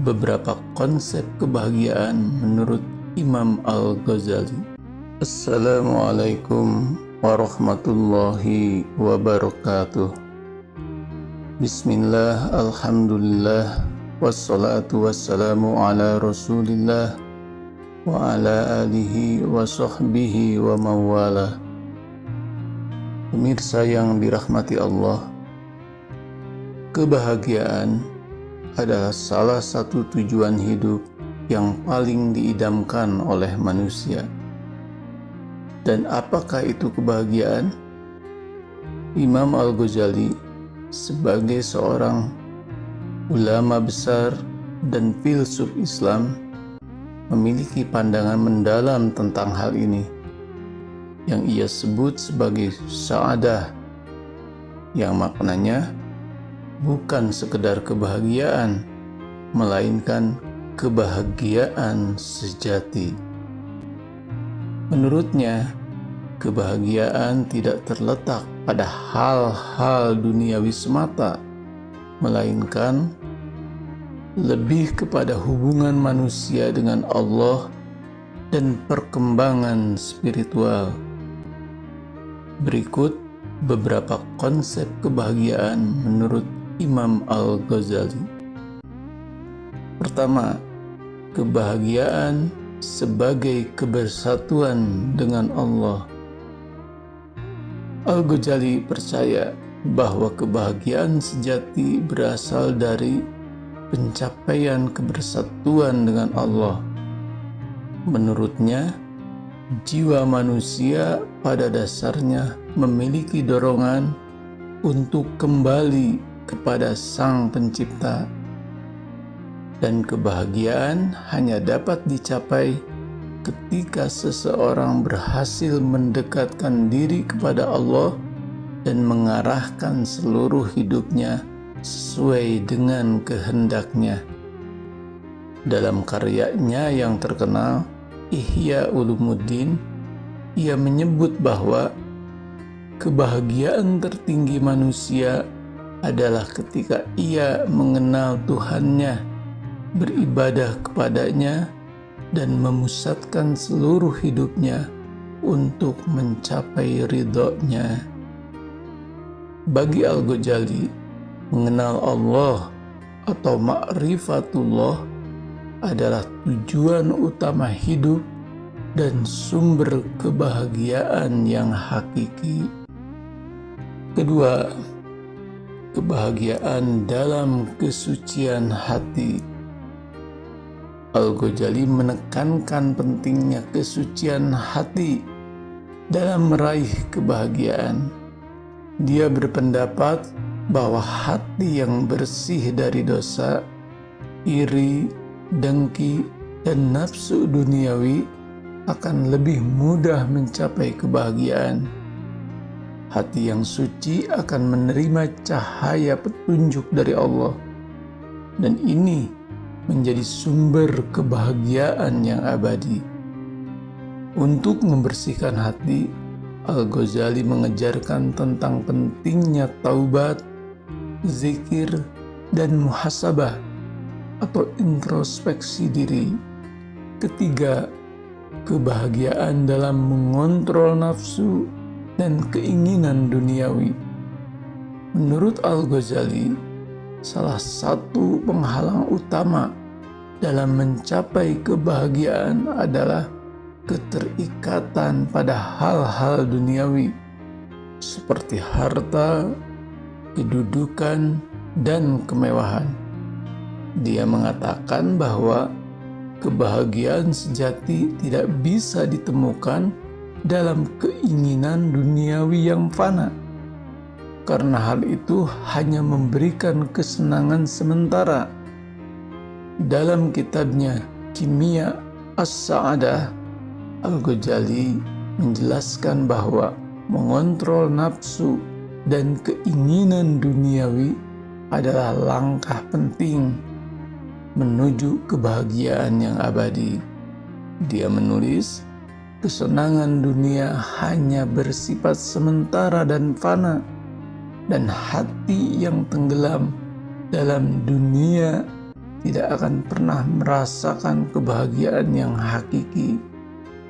beberapa konsep kebahagiaan menurut Imam Al-Ghazali. Assalamualaikum warahmatullahi wabarakatuh. Bismillah, alhamdulillah, wassalatu wassalamu ala rasulillah wa ala alihi wa sahbihi wa mawala. Pemirsa yang dirahmati Allah, kebahagiaan adalah salah satu tujuan hidup yang paling diidamkan oleh manusia. Dan apakah itu kebahagiaan? Imam Al-Ghazali sebagai seorang ulama besar dan filsuf Islam memiliki pandangan mendalam tentang hal ini yang ia sebut sebagai sa'adah, yang maknanya bukan sekedar kebahagiaan, melainkan kebahagiaan sejati. Menurutnya, kebahagiaan tidak terletak pada hal-hal duniawi semata, melainkan lebih kepada hubungan manusia dengan Allah dan perkembangan spiritual. Berikut beberapa konsep kebahagiaan menurut Imam Al-Ghazali. Pertama, kebahagiaan sebagai kebersatuan dengan Allah. Al-Ghazali percaya bahwa kebahagiaan sejati berasal dari pencapaian kebersatuan dengan Allah. Menurutnya, jiwa manusia pada dasarnya memiliki dorongan untuk kembali kepada Sang Pencipta, dan kebahagiaan hanya dapat dicapai ketika seseorang berhasil mendekatkan diri kepada Allah dan mengarahkan seluruh hidupnya sesuai dengan kehendaknya. Dalam karyanya yang terkenal, Ihya Ulumuddin, ia menyebut bahwa kebahagiaan tertinggi manusia adalah ketika ia mengenal Tuhannya, beribadah kepadanya, dan memusatkan seluruh hidupnya untuk mencapai ridhonya. Bagi Al-Ghazali, mengenal Allah atau ma'rifatullah adalah tujuan utama hidup dan sumber kebahagiaan yang hakiki. Kedua, kebahagiaan dalam kesucian hati. Al-Ghazali menekankan pentingnya kesucian hati dalam meraih kebahagiaan. Dia berpendapat bahwa hati yang bersih dari dosa, iri, dengki, dan nafsu duniawi akan lebih mudah mencapai kebahagiaan. Hati yang suci akan menerima cahaya petunjuk dari Allah, dan ini menjadi sumber kebahagiaan yang abadi. Untuk membersihkan hati, Al-Ghazali mengajarkan tentang pentingnya taubat, zikir, dan muhasabah atau introspeksi diri. Ketiga, kebahagiaan dalam mengontrol nafsu dan keinginan duniawi. Menurut Al-Ghazali, salah satu penghalang utama dalam mencapai kebahagiaan adalah keterikatan pada hal-hal duniawi seperti harta, kedudukan, dan kemewahan. Dia mengatakan bahwa kebahagiaan sejati tidak bisa ditemukan dalam keinginan duniawi yang fana, karena hal itu hanya memberikan kesenangan sementara. Dalam kitabnya Kimia As-Sa'adah, Al-Ghazali menjelaskan bahwa mengontrol nafsu dan keinginan duniawi adalah langkah penting menuju kebahagiaan yang abadi. Dia menulis, kesenangan dunia hanya bersifat sementara dan fana, dan hati yang tenggelam dalam dunia tidak akan pernah merasakan kebahagiaan yang hakiki.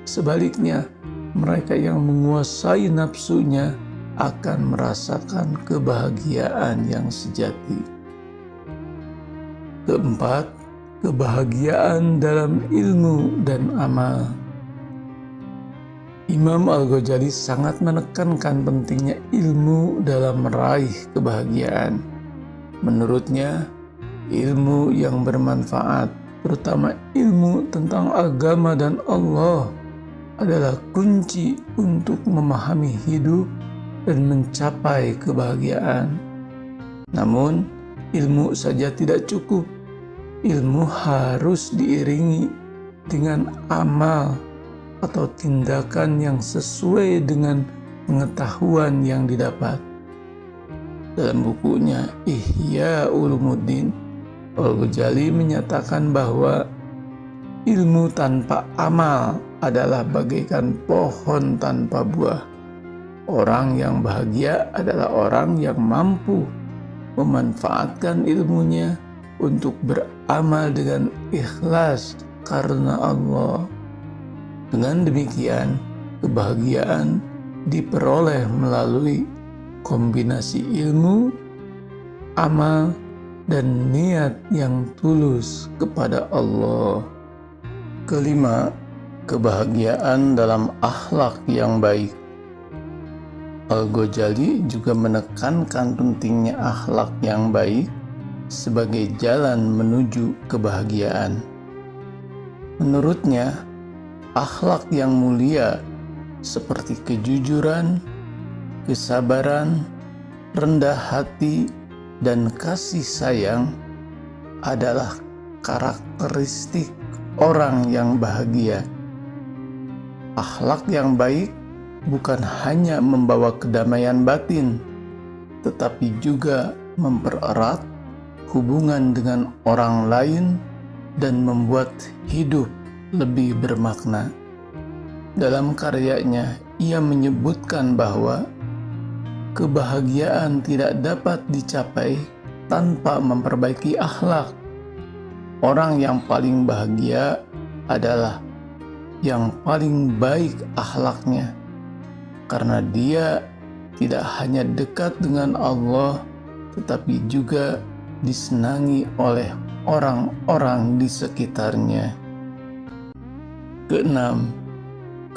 Sebaliknya, mereka yang menguasai nafsunya akan merasakan kebahagiaan yang sejati. Keempat, kebahagiaan dalam ilmu dan amal. Imam Al-Ghazali sangat menekankan pentingnya ilmu dalam meraih kebahagiaan. Menurutnya, ilmu yang bermanfaat, terutama ilmu tentang agama dan Allah, adalah kunci untuk memahami hidup dan mencapai kebahagiaan. Namun, ilmu saja tidak cukup. Ilmu harus diiringi dengan amal atau tindakan yang sesuai dengan pengetahuan yang didapat. Dalam bukunya Ihya Ulumuddin, Al-Ghazali menyatakan bahwa ilmu tanpa amal adalah bagaikan pohon tanpa buah. Orang yang bahagia adalah orang yang mampu memanfaatkan ilmunya untuk beramal dengan ikhlas karena Allah. Dengan demikian, kebahagiaan diperoleh melalui kombinasi ilmu, amal, dan niat yang tulus kepada Allah. Kelima, kebahagiaan dalam akhlak yang baik. Al-Ghazali juga menekankan pentingnya akhlak yang baik sebagai jalan menuju kebahagiaan. Menurutnya, akhlak yang mulia seperti kejujuran, kesabaran, rendah hati, dan kasih sayang adalah karakteristik orang yang bahagia. Akhlak yang baik bukan hanya membawa kedamaian batin, tetapi juga mempererat hubungan dengan orang lain dan membuat hidup lebih bermakna. Dalam karyanya, ia menyebutkan bahwa kebahagiaan tidak dapat dicapai tanpa memperbaiki akhlak. Orang yang paling bahagia adalah yang paling baik akhlaknya, karena dia tidak hanya dekat dengan Allah, tetapi juga disenangi oleh orang-orang di sekitarnya. Keenam,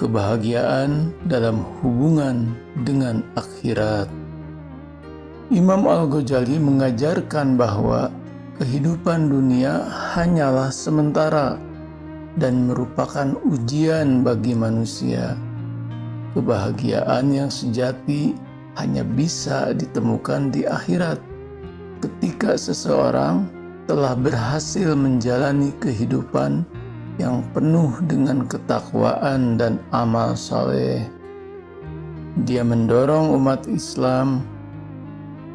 kebahagiaan dalam hubungan dengan akhirat. Imam Al-Ghazali mengajarkan bahwa kehidupan dunia hanyalah sementara dan merupakan ujian bagi manusia. Kebahagiaan yang sejati hanya bisa ditemukan di akhirat ketika seseorang telah berhasil menjalani kehidupan yang penuh dengan ketakwaan dan amal saleh. Dia mendorong umat Islam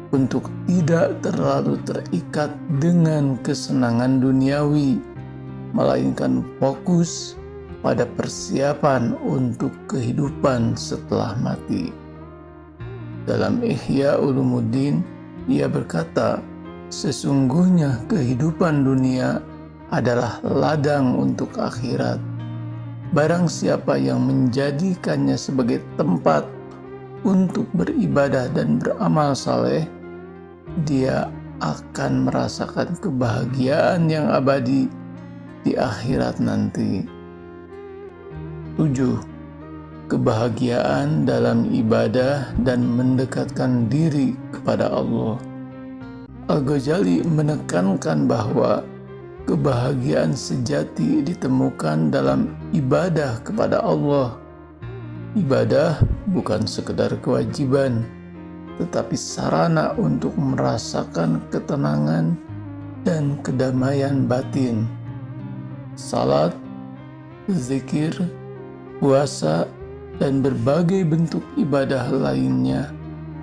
untuk tidak terlalu terikat dengan kesenangan duniawi, melainkan fokus pada persiapan untuk kehidupan setelah mati. Dalam Ihya Ulumuddin, ia berkata, sesungguhnya kehidupan dunia adalah ladang untuk akhirat. Barang siapa yang menjadikannya sebagai tempat untuk beribadah dan beramal saleh, dia akan merasakan kebahagiaan yang abadi di akhirat nanti. 7. Kebahagiaan dalam ibadah dan mendekatkan diri kepada Allah. Al-Ghazali menekankan bahwa kebahagiaan sejati ditemukan dalam ibadah kepada Allah. Ibadah bukan sekedar kewajiban, tetapi sarana untuk merasakan ketenangan dan kedamaian batin. Salat, zikir, puasa, dan berbagai bentuk ibadah lainnya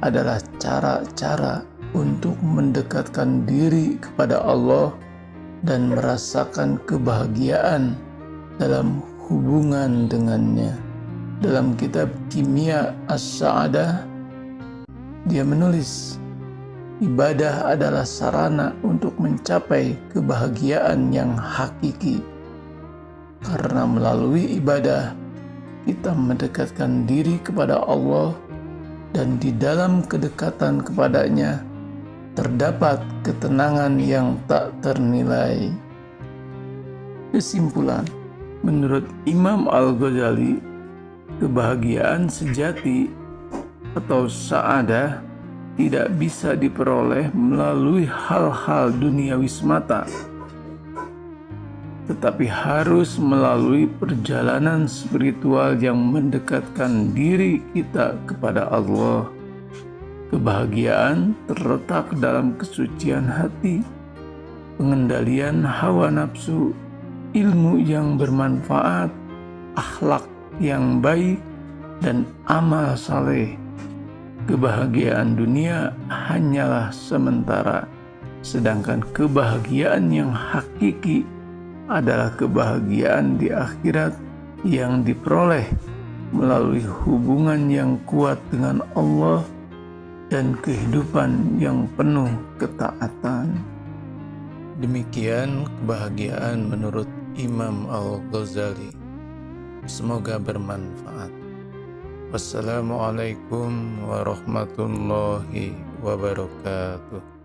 adalah cara-cara untuk mendekatkan diri kepada Allah dan merasakan kebahagiaan dalam hubungan dengannya. Dalam kitab Kimia As-Sa'adah, dia menulis, ibadah adalah sarana untuk mencapai kebahagiaan yang hakiki. Karena melalui ibadah, kita mendekatkan diri kepada Allah, dan di dalam kedekatan kepadanya terdapat ketenangan yang tak ternilai. Kesimpulan, menurut Imam Al-Ghazali, kebahagiaan sejati atau sa'adah tidak bisa diperoleh melalui hal-hal duniawi semata, tetapi harus melalui perjalanan spiritual yang mendekatkan diri kita kepada Allah. Kebahagiaan terletak dalam kesucian hati, pengendalian hawa nafsu, ilmu yang bermanfaat, akhlak yang baik, dan amal saleh. Kebahagiaan dunia hanyalah sementara, sedangkan kebahagiaan yang hakiki adalah kebahagiaan di akhirat yang diperoleh melalui hubungan yang kuat dengan Allah dan kehidupan yang penuh ketaatan. Demikian kebahagiaan menurut Imam Al-Ghazali. Semoga bermanfaat. Wassalamualaikum warahmatullahi wabarakatuh.